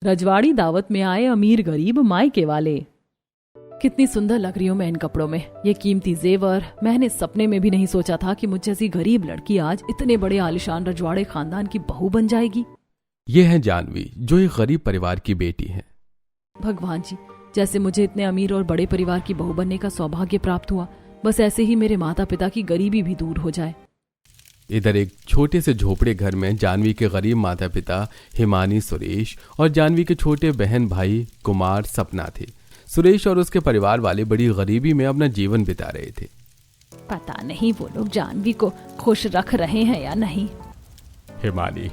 रजवाड़ी दावत में आए अमीर गरीब मायके वाले। कितनी सुंदर लग रही हूं मैं इन कपड़ों में, ये कीमती जेवर। मैंने सपने में भी नहीं सोचा था कि मुझ जैसी गरीब लड़की आज इतने बड़े आलिशान रजवाड़े खानदान की बहू बन जाएगी। ये है जानवी, जो एक गरीब परिवार की बेटी है। भगवान जी, जैसे मुझे इतने अमीर और बड़े परिवार की बहू बनने का सौभाग्य प्राप्त हुआ, बस ऐसे ही मेरे माता पिता की गरीबी भी दूर हो जाए। इधर एक छोटे से झोपड़े घर में जानवी के गरीब माता पिता हिमानी, सुरेश और जानवी के छोटे बहन भाई कुमार, सपना थे। सुरेश और उसके परिवार वाले बड़ी गरीबी में अपना जीवन बिता रहे थे। पता नहीं वो लोग जानवी को खुश रख रहे हैं या नहीं। हिमानी,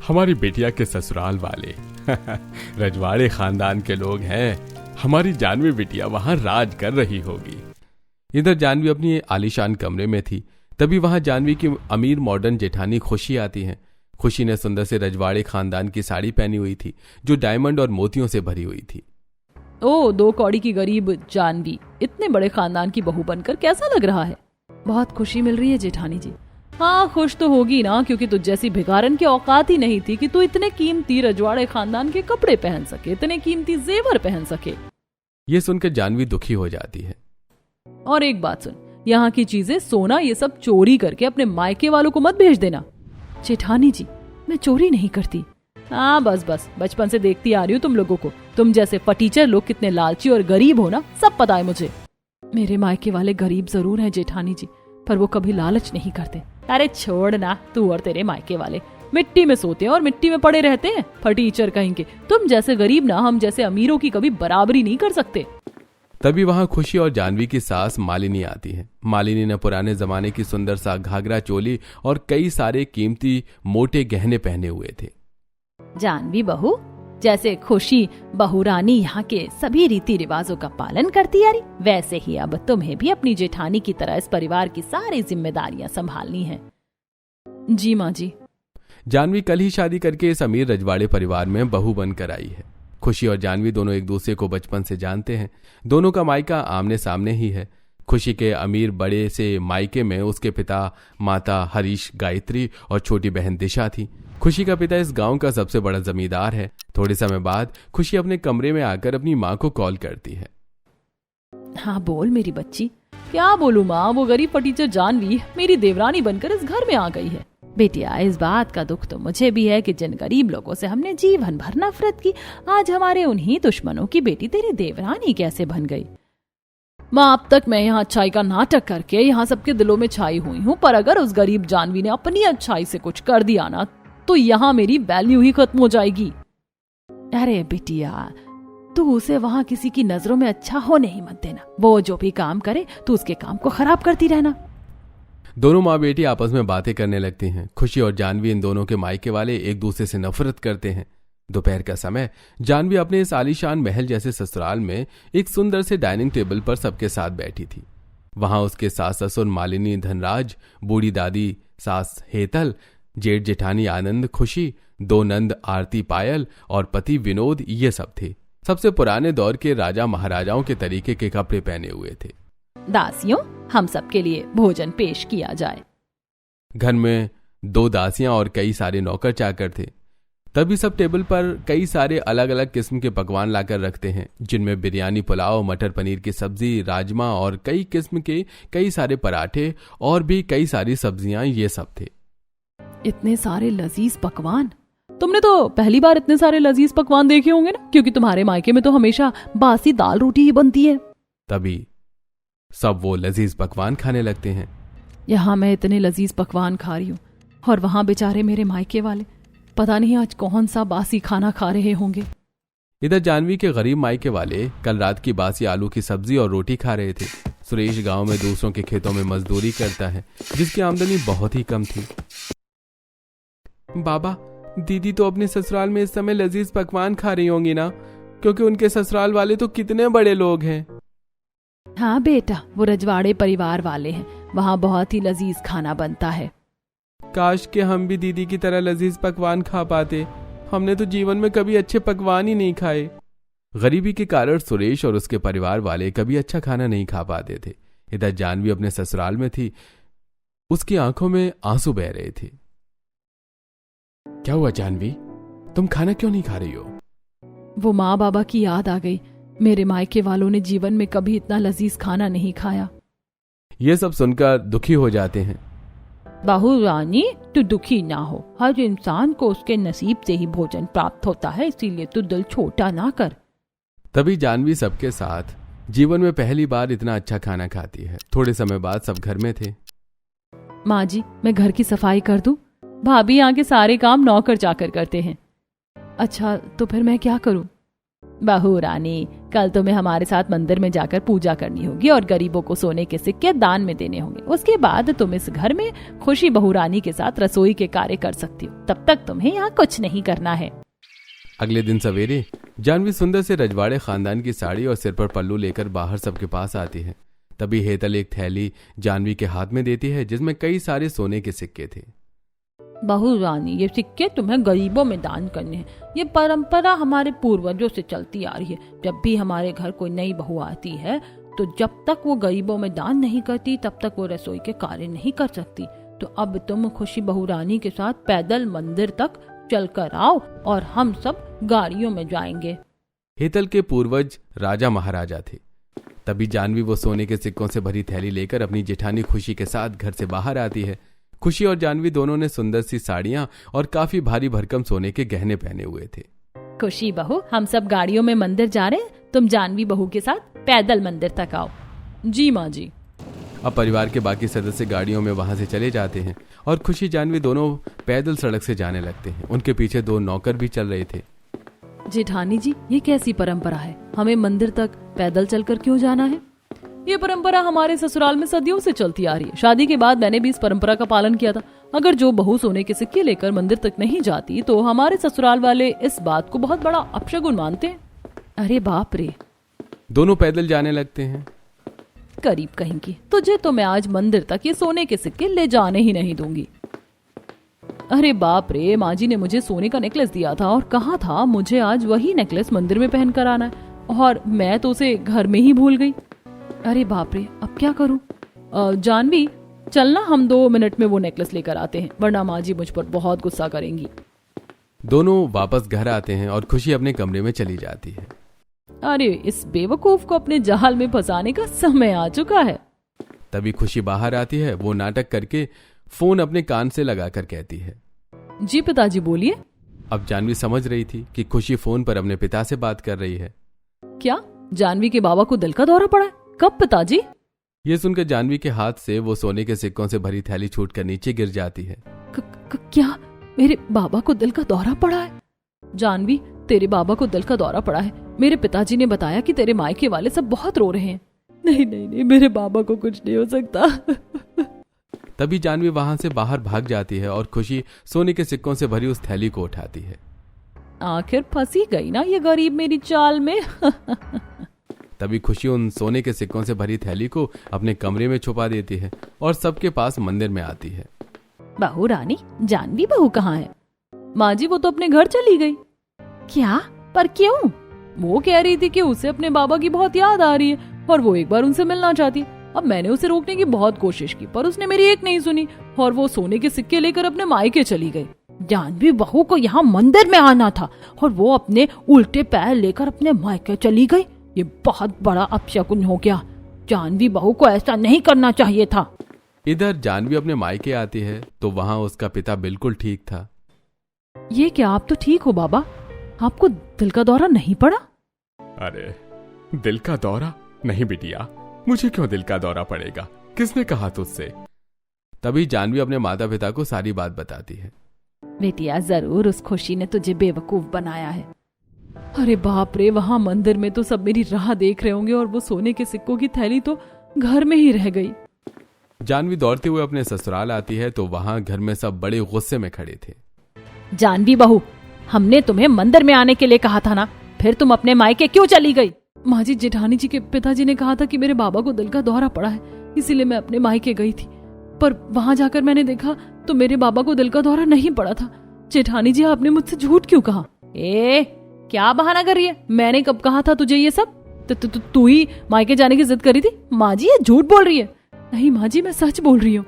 हमारी बेटिया के ससुराल वाले रजवाड़े खानदान के लोग हैं। हमारी जानवी बिटिया वहां राज कर रही होगी। इधर जानवी अपनी आलीशान कमरे में थी, तभी वहां जानवी की अमीर मॉडर्न जेठानी खुशी आती है। खुशी ने सुंदर से रजवाड़े खानदान की साड़ी पहनी हुई थी, जो डायमंड और मोतियों से भरी हुई थी। ओ, 2 कौड़ी की गरीब जानवी इतने बड़े खानदान की बहू बनकर कैसा लग रहा है? बहुत खुशी मिल रही है जेठानी जी। हाँ, खुश तो होगी ना, क्योंकि तुझ जैसी भिखारन की औकात ही नहीं थी कि तू इतने कीमती रजवाड़े खानदान के कपड़े पहन सके, इतने कीमती जेवर पहन सके। ये सुनकर जानवी दुखी हो जाती है। और एक बात सुन, यहाँ की चीजें, सोना, ये सब चोरी करके अपने मायके वालों को मत भेज देना। जेठानी जी, मैं चोरी नहीं करती। हाँ, बस बचपन से देखती आ रही हूँ तुम लोगों को। तुम जैसे फटीचर लोग कितने लालची और गरीब हो ना, सब पता है मुझे। मेरे मायके वाले गरीब जरूर हैं जेठानी जी, पर वो कभी लालच नहीं करते। अरे छोड़ ना, तू और तेरे मायके वाले मिट्टी में सोते हैं और मिट्टी में पड़े रहते हैं, फटीचर कहेंगे। तुम जैसे गरीब ना हम जैसे अमीरों की कभी बराबरी नहीं कर सकते। तभी वहां खुशी और जानवी की सास मालिनी आती है। मालिनी ने पुराने जमाने की सुंदर सा घाघरा चोली और कई सारे कीमती मोटे गहने पहने हुए थे। जानवी बहू, जैसे खुशी बहू रानी यहाँ के सभी रीति रिवाजों का पालन करती आ रही, वैसे ही अब तुम्हें भी अपनी जेठानी की तरह इस परिवार की सारी जिम्मेदारियां संभालनी है। जी माँ जी। जानवी कल ही शादी करके इस अमीर रजवाड़े परिवार में बहू बनकर आई है। खुशी और जानवी दोनों एक दूसरे को बचपन से जानते हैं। दोनों का मायका आमने सामने ही है। खुशी के अमीर बड़े से मायके में उसके पिता, माता हरीश, गायत्री और छोटी बहन दिशा थी। खुशी का पिता इस गांव का सबसे बड़ा जमींदार है। थोड़े समय बाद खुशी अपने कमरे में आकर अपनी माँ को कॉल करती है। हाँ बोल मेरी बच्ची। क्या बोलूं माँ, वो गरीब फटीचर जानवी मेरी देवरानी बनकर इस घर में आ गई है। बेटिया, इस बात का दुख तो मुझे भी है कि जिन गरीब लोगों से हमने जीवन भर नफरत की, आज हमारे उन्हीं दुश्मनों की बेटी तेरी देवरानी कैसे बन गई। माँ, अब तक मैं यहाँ अच्छाई का नाटक करके यहाँ सबके दिलों में छाई हुई हूँ, पर अगर उस गरीब जानवी ने अपनी अच्छाई से कुछ कर दिया ना, तो यहाँ मेरी वैल्यू ही खत्म हो जाएगी। अरे बिटिया, तू उसे वहाँ किसी की नजरों में अच्छा होने ही मत देना। वो जो भी काम करे तू उसके काम को खराब करती रहना। दोनों माँ बेटी आपस में बातें करने लगती हैं। खुशी और जानवी, इन दोनों के मायके वाले एक दूसरे से नफरत करते हैं। दोपहर का समय, जानवी अपने इस आलीशान महल जैसे ससुराल में एक सुंदर से डाइनिंग टेबल पर सबके साथ बैठी थी। वहां उसके सास ससुर मालिनी, धनराज, बूढ़ी दादी सास हेतल, जेठ जेठानी आनंद, खुशी, 2 नंद आरती, पायल और पति विनोद, ये सब थे। सबसे पुराने दौर के राजा महाराजाओं के तरीके के कपड़े पहने हुए थे। दासियों, हम सबके लिए भोजन पेश किया जाए। घर में 2 दासियां और कई सारे नौकर चाकर थे। तभी सब टेबल पर कई सारे अलग अलग किस्म के पकवान लाकर रखते हैं, जिनमें बिरयानी, पुलाव, मटर पनीर की सब्जी, राजमा और कई किस्म के कई सारे पराठे और भी कई सारी सब्जियां, ये सब थे। इतने सारे लजीज पकवान! तुमने तो पहली बार इतने सारे लजीज पकवान देखे होंगे ना, क्योंकि तुम्हारे मायके में तो हमेशा बासी दाल रोटी ही बनती है। तभी सब वो लजीज पकवान खाने लगते हैं। यहाँ मैं इतने लजीज पकवान खा रही हूँ और वहां बेचारे मेरे मायके वाले पता नहीं आज कौन सा बासी खाना खा रहे होंगे। इधर जानवी के गरीब मायके वाले कल रात की बासी आलू की सब्जी और रोटी खा रहे थे। सुरेश गांव में दूसरों के खेतों में मजदूरी करता है, जिसकी आमदनी बहुत ही कम थी। बाबा, दीदी तो अपने ससुराल में इस समय लजीज पकवान खा रही होंगी ना, क्योंकि उनके ससुराल वाले तो कितने बड़े लोग हैं। हाँ बेटा, वो रजवाड़े परिवार वाले हैं, वहाँ बहुत ही लजीज खाना बनता है। काश कि हम भी दीदी की तरह लजीज पकवान खा पाते। हमने तो जीवन में कभी अच्छे पकवान ही नहीं खाए। गरीबी के कारण सुरेश और उसके परिवार वाले कभी अच्छा खाना नहीं खा पाते थे। इधर जानवी अपने ससुराल में थी, उसकी आंखों में आंसू बह रहे थे। क्या हुआ जानवी, तुम खाना क्यों नहीं खा रही हो? वो माँ बाबा की याद आ गई। मेरे मायके वालों ने जीवन में कभी इतना लजीज खाना नहीं खाया। ये सब सुनकर दुखी हो जाते हैं। बहू रानी, तू दुखी ना हो। हर इंसान को उसके नसीब से ही भोजन प्राप्त होता है, इसीलिए तू दिल छोटा ना कर। तभी जानवी सबके साथ जीवन में पहली बार इतना अच्छा खाना खाती है। थोड़े समय बाद सब घर में थे। माँ जी, मैं घर की सफाई कर दूं? भाभी यहाँ के सारे काम नौकर चाकर करते हैं। अच्छा, तो फिर मैं क्या करूं? बहू रानी, कल तुम्हें हमारे साथ मंदिर में जाकर पूजा करनी होगी और गरीबों को सोने के सिक्के दान में देने होंगे। उसके बाद तुम इस घर में खुशी बहू रानी के साथ रसोई के कार्य कर सकती हो। तब तक तुम्हें यहाँ कुछ नहीं करना है। अगले दिन सवेरे जानवी सुंदर से रजवाड़े खानदान की साड़ी और सिर पर पल्लू लेकर बाहर सबके पास आती है। तभी हेतल एक थैली जानवी के हाथ में देती है जिसमें कई सारे सोने के सिक्के थे। बहू रानी, ये सिक्के तुम्हें गरीबों में दान करने हैं। ये परंपरा हमारे पूर्वजों से चलती आ रही है। जब भी हमारे घर कोई नई बहू आती है तो जब तक वो गरीबों में दान नहीं करती तब तक वो रसोई के कार्य नहीं कर सकती। तो अब तुम खुशी बहू रानी के साथ पैदल मंदिर तक चल कर आओ और हम सब गाड़ियों में जाएंगे। हेतल के पूर्वज राजा महाराजा थे। तभी जानवी वो सोने के सिक्कों से भरी थैली लेकर अपनी जेठानी खुशी के साथ घर से बाहर आती है। खुशी और जानवी दोनों ने सुंदर सी साड़ियां और काफी भारी भरकम सोने के गहने पहने हुए थे। खुशी बहू, हम सब गाड़ियों में मंदिर जा रहे हैं, तुम जानवी बहू के साथ पैदल मंदिर तक आओ। जी माँ जी। अब परिवार के बाकी सदस्य गाड़ियों में वहां से चले जाते हैं और खुशी जानवी दोनों पैदल सड़क से जाने लगते हैं। उनके पीछे दो नौकर भी चल रहे थे। जेठानी जी, ये कैसी परंपरा है? हमें मंदिर तक पैदल चलकर क्यों जाना है? ये परंपरा हमारे ससुराल में सदियों से चलती आ रही है। शादी के बाद मैंने भी इस परंपरा का पालन किया था। अगर जो बहू सोने के सिक्के लेकर मंदिर तक नहीं जाती तो हमारे ससुराल वाले इस बात को बहुत बड़ा अपशगुन मानते हैं। अरे बाप रे। दोनों पैदल जाने लगते हैं। करीब कहेंगी, तुझे तो मैं आज मंदिर तक ये सोने के सिक्के ले जाने ही नहीं दूंगी। अरे बाप रे, माँ जी ने मुझे सोने का नेकलेस दिया था और कहा था मुझे आज वही नेकलेस मंदिर में पहन कर आना है और मैं तो उसे घर में ही भूल गई। अरे बाप रे, अब क्या करूं? जानवी, चलना, हम 2 मिनट में वो नेकलेस लेकर आते हैं, वरना माँ जी मुझ पर बहुत गुस्सा करेंगी। दोनों वापस घर आते हैं और खुशी अपने कमरे में चली जाती है। अरे, इस बेवकूफ को अपने जाल में फंसाने का समय आ चुका है। तभी खुशी बाहर आती है। वो नाटक करके फोन अपने कान से लगाकर कहती है, जी पिताजी, बोलिए। अब जानवी समझ रही थी कि खुशी फोन पर अपने पिता से बात कर रही है। क्या जानवी के बाबा को दिल का दौरा पड़ा है? कब पिताजी? ये सुनकर जानवी के हाथ से वो सोने के सिक्कों से भरी थैली छूटकर नीचे गिर जाती है। क्या मेरे बाबा को दिल का दौरा पड़ा है? जानवी, तेरे बाबा को दिल का दौरा पड़ा है। मेरे पिताजी ने बताया कि तेरे मायके वाले सब बहुत रो रहे हैं। नहीं नहीं नहीं, मेरे बाबा को कुछ नहीं हो सकता। तभी जानवी वहां से बाहर भाग जाती है और खुशी सोने के सिक्कों से भरी उस थैली को उठाती है। आखिर फंसी गई ना ये गरीब मेरी चाल में। तभी खुशी उन सोने के सिक्कों से भरी थैली को अपने कमरे में छुपा देती है और सबके पास मंदिर में आती है। बहू रानी, जानवी बहू कहाँ है? माँ जी, वो तो अपने घर चली गई। क्या? पर क्यों? वो कह रही थी कि उसे अपने बाबा की बहुत याद आ रही है और वो एक बार उनसे मिलना चाहती है। अब मैंने उसे रोकने की बहुत कोशिश की पर उसने मेरी एक नहीं सुनी और वो सोने के सिक्के लेकर अपने मायके चली गई। जानवी बहू को यहाँ मंदिर में आना था और वो अपने उल्टे पैर लेकर अपने मायके चली गई। ये बहुत बड़ा अपशकुन हो गया। जानवी बहू को ऐसा नहीं करना चाहिए था। इधर जानवी अपने मायके आती है तो वहाँ उसका पिता बिल्कुल ठीक था। ये क्या, आप तो ठीक हो बाबा? आपको दिल का दौरा नहीं पड़ा? अरे, दिल का दौरा नहीं बिटिया, मुझे क्यों दिल का दौरा पड़ेगा? किसने कहा तुझसे? तभी जानवी अपने माता पिता को सारी बात बताती है। बेटिया, जरूर उस खुशी ने तुझे बेवकूफ बनाया है। अरे बाप रे, वहाँ मंदिर में तो सब मेरी राह देख रहे होंगे और वो सोने के सिक्कों की थैली तो घर में ही रह गई। जानवी दौड़ते हुए अपने ससुराल आती है तो वहाँ घर में सब बड़े गुस्से में खड़े थे। जानवी बहू, हमने तुम्हें मंदिर में आने के लिए कहा था ना, फिर तुम अपने मायके क्यों चली गई? माँ जी, जेठानी जी के पिताजी ने कहा था कि मेरे बाबा को दिल का दौरा पड़ा है, इसीलिए मैं अपने मायके गई थी। पर वहाँ जाकर मैंने देखा तो मेरे बाबा को दिल का दौरा नहीं पड़ा था। जेठानी जी, आपने मुझसे झूठ क्यों कहा? क्या बहाना कर रही है? मैंने कब कहा था तुझे ये सब? तू ही मायके जाने की जिद करी थी। माँ जी, ये झूठ बोल रही है। नहीं माँ जी, मैं सच बोल रही हूँ।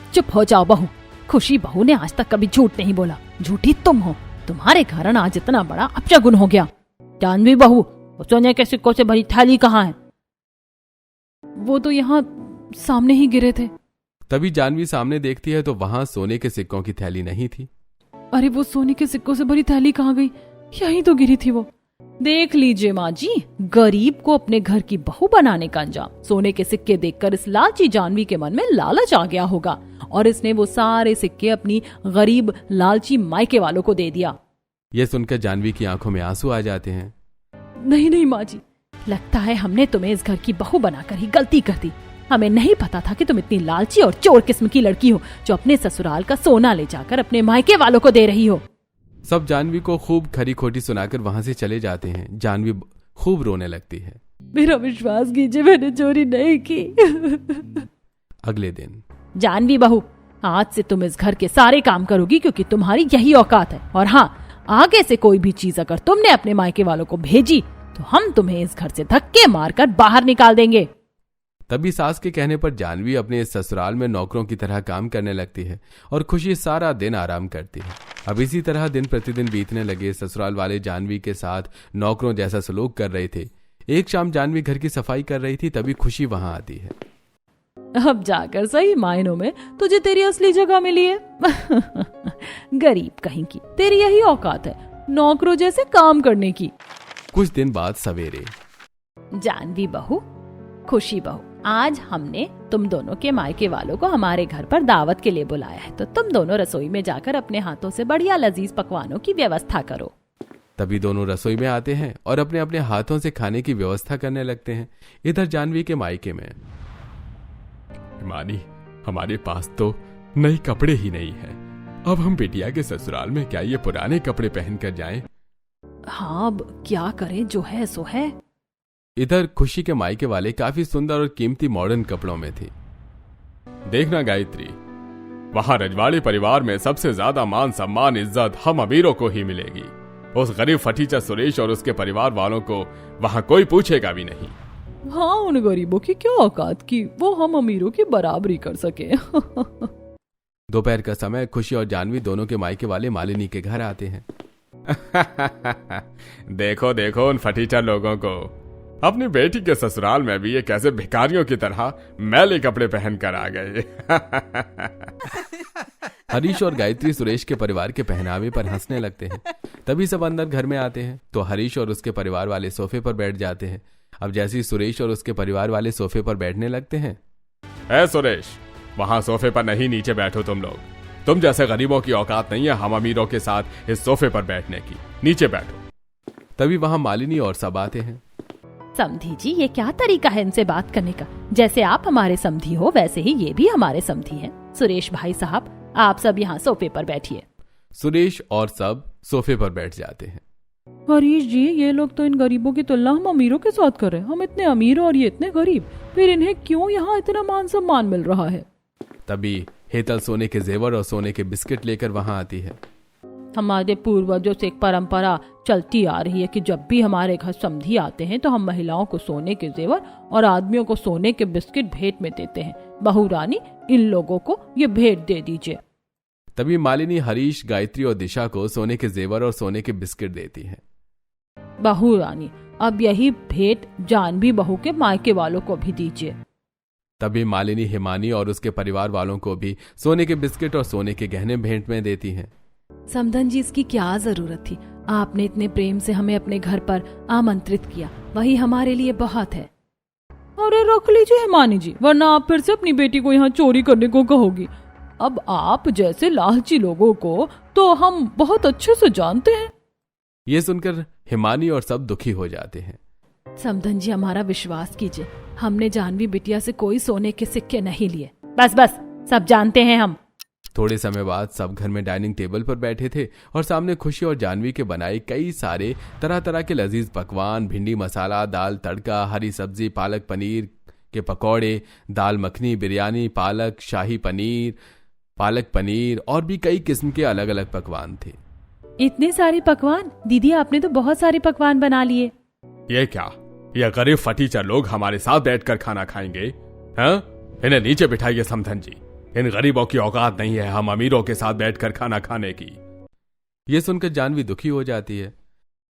चुप हो जाओ बहू। खुशी बहू ने आज तक कभी झूठ नहीं बोला। झूठी तुम हो। तुम्हारे कारण आज इतना बड़ा अपशगुन हो गया। जानवी बहू, सोने के सिक्कों से भरी थैली कहाँ है? वो तो यहाँ सामने ही गिरे थे। तभी जानवी सामने देखती है तो वहां सोने के सिक्कों की थैली नहीं थी। अरे वो सोने के सिक्कों से भरी थैली कहाँ गई? यहीं तो गिरी थी वो। देख लीजिए माँ जी, गरीब को अपने घर की बहू बनाने का अंजाम। सोने के सिक्के देखकर इस लालची जानवी के मन में लालच आ गया होगा और इसने वो सारे सिक्के अपनी गरीब लालची मायके वालों को दे दिया। यह सुनकर जानवी की आंखों में आंसू आ जाते हैं। नहीं नहीं माँ जी, लगता है हमने तुम्हें इस घर की बहू बनाकर ही गलती कर दी। हमें नहीं पता था कि तुम इतनी लालची और चोर किस्म की लड़की हो जो अपने ससुराल का सोना ले जाकर अपने मायके वालों को दे रही हो। सब जानवी को खूब खरी खोटी सुनाकर वहां से चले जाते हैं। जानवी खूब रोने लगती है। मेरा विश्वास कीजिए, मैंने चोरी नहीं की। अगले दिन, जानवी बहू, आज से तुम इस घर के सारे काम करोगी क्योंकि तुम्हारी यही औकात है। और हाँ, आगे से कोई भी चीज अगर तुमने अपने मायके वालों को भेजी तो हम तुम्हें इस घर से धक्के मारकर बाहर निकाल देंगे। तभी सास के कहने पर जानवी अपने इस ससुराल में नौकरों की तरह काम करने लगती है और खुशी सारा दिन आराम करती है। अब इसी तरह दिन प्रतिदिन बीतने लगे। ससुराल वाले जानवी के साथ नौकरों जैसा सलूक कर रहे थे। एक शाम जानवी घर की सफाई कर रही थी, तभी खुशी वहां आती है। अब जाकर सही मायनों में तुझे तेरी असली जगह मिली है। गरीब कहीं की, तेरी यही औकात है नौकरों जैसे काम करने की। कुछ दिन बाद सवेरे, जानवी बहू, खुशी बहू, आज हमने तुम दोनों के मायके वालों को हमारे घर पर दावत के लिए बुलाया है, तो तुम दोनों रसोई में जाकर अपने हाथों से बढ़िया लजीज पकवानों की व्यवस्था करो। तभी दोनों रसोई में आते हैं और अपने अपने हाथों से खाने की व्यवस्था करने लगते हैं। इधर जानवी के मायके में, हिमानी, हमारे पास तो नए कपड़े ही नहीं है। अब हम बिटिया के ससुराल में क्या ये पुराने कपड़े पहनकर जाएं? हाँ, अब क्या करें, जो है सो है। इधर खुशी के मायके वाले काफी सुंदर और कीमती मॉडर्न कपड़ों में थे। देखना गायत्री, वहां रजवाड़ी परिवार में सबसे ज्यादा मान सम्मान इज्जत हम अमीरों को ही मिलेगी। उस गरीब फटीचा सुरेश और उसके परिवार वालों को वहां कोई पूछेगा भी नहीं। हाँ, उन गरीबों की क्या औकात की वो हम अमीरों की बराबरी कर सके। दोपहर का समय, खुशी और जानवी दोनों के मायके वाले मालिनी के घर आते हैं। देखो देखो उन फटीचर लोगों को, अपनी बेटी के ससुराल में भी ये कैसे भिखारियों की तरह मैले कपड़े पहनकर आ गए। हरीश और गायत्री सुरेश के परिवार के पहनावे पर हंसने लगते हैं। तभी सब अंदर घर में आते हैं तो हरीश और उसके परिवार वाले सोफे पर बैठ जाते हैं। अब जैसे ही सुरेश और उसके परिवार वाले सोफे पर बैठने लगते हैं, ऐ सुरेश, वहां सोफे पर नहीं, नीचे बैठो तुम लोग। तुम जैसे गरीबों की औकात नहीं है हम अमीरों के साथ इस सोफे पर बैठने की, नीचे बैठो। तभी वहां मालिनी और सब आते हैं। समधी जी, ये क्या तरीका है इनसे बात करने का? जैसे आप हमारे समधी हो वैसे ही ये भी हमारे समधी हैं। सुरेश भाई साहब, आप सब यहाँ सोफे पर बैठिए। सुरेश और सब सोफे पर बैठ जाते हैं। हरीश जी, ये लोग तो इन गरीबों की तुलना हम अमीरों के साथ कर रहे हैं। हम इतने अमीर और ये इतने गरीब, फिर इन्हें क्यों यहाँ इतना मान सम्मान मिल रहा है? तभी हेतल सोने के जेवर और सोने के बिस्किट लेकर वहां आती है। हमारे पूर्वजों से एक परंपरा चलती आ रही है कि जब भी हमारे घर समधी आते हैं तो हम महिलाओं को सोने के जेवर और आदमियों को सोने के बिस्किट भेंट में देते हैं। बहू रानी, इन लोगों को ये भेंट दे दीजिए। तभी मालिनी हरीश, गायत्री और दिशा को सोने के जेवर और सोने के बिस्किट देती है। बहू रानी, अब यही भेंट जानवी बहू के मायके वालों को भी दीजिए। तभी मालिनी हिमानी और उसके परिवार वालों को भी सोने के बिस्किट और सोने के गहने भेंट में देती हैं। समधन जी, इसकी क्या जरूरत थी? आपने इतने प्रेम से हमें अपने घर पर आमंत्रित किया, वही हमारे लिए बहुत है। अरे रख लीजिए हिमानी जी, वरना आप फिर से अपनी बेटी को यहाँ चोरी करने को कहोगी। अब आप जैसे लालची लोगों को तो हम बहुत अच्छे से जानते हैं। ये सुनकर हिमानी और सब दुखी हो जाते हैं। समधन जी, हमारा विश्वास कीजिए, हमने जानवी बिटिया से कोई सोने के सिक्के नहीं लिए। बस बस, सब जानते हैं हम। थोड़े समय बाद सब घर में डाइनिंग टेबल पर बैठे थे और सामने खुशी और जानवी के बनाए कई सारे तरह तरह के लजीज पकवान, भिंडी मसाला, दाल तड़का, हरी सब्जी, पालक पनीर के पकौड़े, दाल मखनी, बिरयानी, पालक शाही पनीर, पालक पनीर और भी कई किस्म के अलग अलग पकवान थे। इतने सारे पकवान? दीदी, आपने तो बहुत सारे पकवान बना लिए। ये क्या, ये गरीब फटीचर लोग हमारे साथ बैठकर खाना खाएंगे? हाँ, इन्हें नीचे बिठाइए समधन जी। इन गरीबों की औकात नहीं है हम अमीरों के साथ बैठकर खाना खाने की। ये सुनकर जानवी दुखी हो जाती है।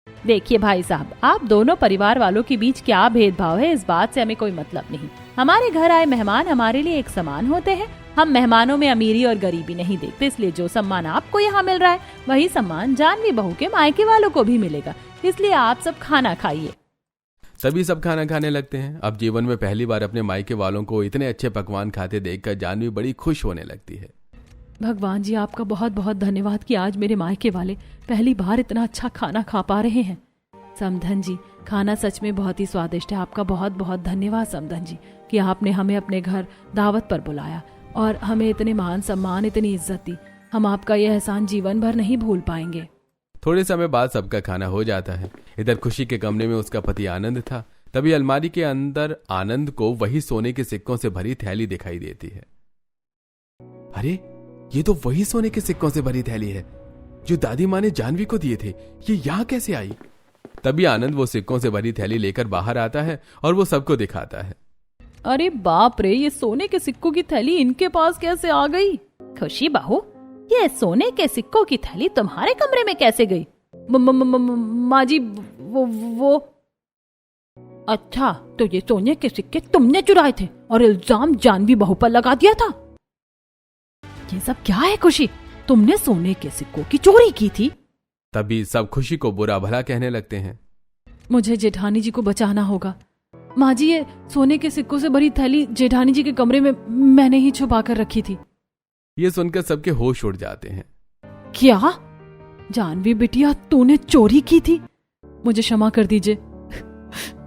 देखिए भाई साहब, आप दोनों परिवार वालों के बीच क्या भेदभाव है, इस बात से हमें कोई मतलब नहीं। हमारे घर आए मेहमान हमारे लिए एक समान होते हैं। हम मेहमानों में अमीरी और गरीबी नहीं देखते, इसलिए जो सम्मान आपको यहाँ मिल रहा है वही सम्मान जानवी बहू के मायके वालों को भी मिलेगा। इसलिए आप सब खाना खाइए। सभी सब खाना खाने लगते हैं। अब जीवन में पहली बार अपने मायके वालों को इतने अच्छे पकवान खाते देखकर जानवी बड़ी खुश होने लगती है। भगवान जी, आपका बहुत बहुत धन्यवाद कि आज मेरे मायके वाले पहली बार इतना अच्छा खाना खा पा रहे हैं। समधन जी, खाना सच में बहुत ही स्वादिष्ट है। आपका बहुत बहुत धन्यवाद समधन जी कि आपने हमें अपने घर दावत पर बुलाया और हमें इतने मान सम्मान, इतनी इज्जत दी। हम आपका यह एहसान जीवन भर नहीं भूल पाएंगे। थोड़े समय बाद सबका खाना हो जाता है। इधर खुशी के कमरे में उसका पति आनंद था। तभी अलमारी के अंदर आनंद को वही सोने के सिक्कों से भरी थैली दिखाई देती है। अरे, ये तो वही सोने के सिक्कों से भरी थैली है जो दादी माँ ने जानवी को दिए थे। ये यहाँ कैसे आई? तभी आनंद वो सिक्कों से भरी थैली लेकर बाहर आता है और वो सबको दिखाता है। अरे बाप रे, ये सोने के सिक्कों की थैली इनके पास कैसे आ गई? खुशी बहू, ये सोने के सिक्कों की थैली तुम्हारे कमरे में कैसे गई? माँ जी, वो अच्छा, तो ये सोने के सिक्के तुमने चुराए थे और इल्जाम जानवी बहू पर लगा दिया था। ये सब क्या है खुशी? तुमने सोने के सिक्कों की चोरी की थी? तभी सब खुशी को बुरा भला कहने लगते हैं। मुझे जेठानी जी को बचाना होगा। माँ जी, ये सोने के सिक्कों से भरी थैली जेठानी जी के कमरे में मैंने ही छुपा कर रखी थी। ये सुनकर सबके होश उड़ जाते हैं। क्या? जानवी बिटिया, तूने चोरी की थी? मुझे क्षमा कर दीजिए।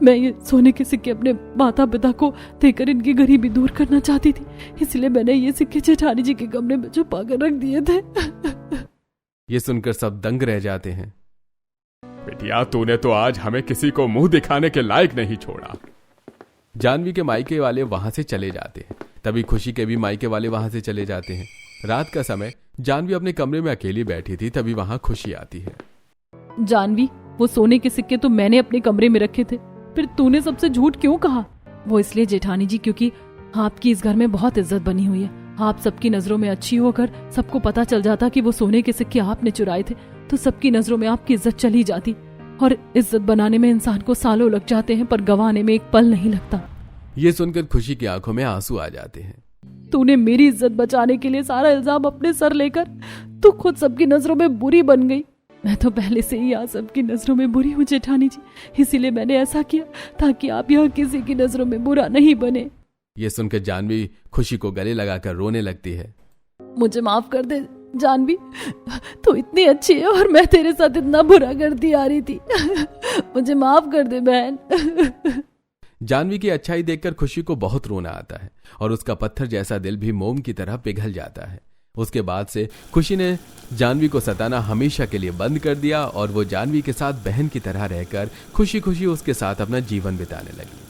मैं ये सोने के सिक्के अपने माता पिता को देकर इनकी गरीबी दूर करना चाहती थी, इसलिए मैंने ये सिक्के जेठानी जी के कमरे में छुपा कर रख दिए थे। ये सुनकर सब दंग रह जाते हैं। बिटिया, तूने तो आज हमें किसी को मुंह दिखाने के लायक नहीं छोड़ा। जानवी के मायके वाले वहां से चले जाते हैं। तभी खुशी के भी मायके वाले वहां से चले जाते हैं। रात का समय जानवी अपने कमरे में अकेली बैठी थी। तभी वहां खुशी आती है। जानवी, वो सोने के सिक्के तो मैंने अपने कमरे में रखे थे, फिर तूने सबसे झूठ क्यों कहा? वो इसलिए जेठानी जी, क्योंकि आपकी इस घर में बहुत इज्जत बनी हुई है। आप सबकी नजरों में अच्छी होकर सबको पता चल जाता कि वो सोने के सिक्के आपने चुराए थे, तो सबकी नजरों में आपकी इज्जत चली जाती। और इज्जत बनाने में इंसान को सालों लग जाते हैं, पर गंवाने में एक पल नहीं लगता। ये सुनकर खुशी की आंखों में आंसू आ जाते हैं। तूने मेरी इज्जत बचाने के लिए सारा इल्जाम अपने सर लेकर तू खुद सबकी नजरों में बुरी बन गई। मैं तो पहले से ही आप सबकी नजरों में बुरी हूँ जेठानी जी, इसीलिए मैंने ऐसा किया ताकि आप यहाँ किसी की नजरों में बुरा नहीं बने। ये सुनकर जानवी खुशी को गले लगाकर रोने लगती है। मुझे माफ कर दे जानवी, तू इतनी अच्छी है और मैं तेरे साथ इतना बुरा करती आ रही थी। मुझे माफ कर दे बहन। जानवी की अच्छाई देखकर खुशी को बहुत रोना आता है और उसका पत्थर जैसा दिल भी मोम की तरह पिघल जाता है। उसके बाद से खुशी ने जानवी को सताना हमेशा के लिए बंद कर दिया और वो जानवी के साथ बहन की तरह रहकर खुशी खुशी उसके साथ अपना जीवन बिताने लगी।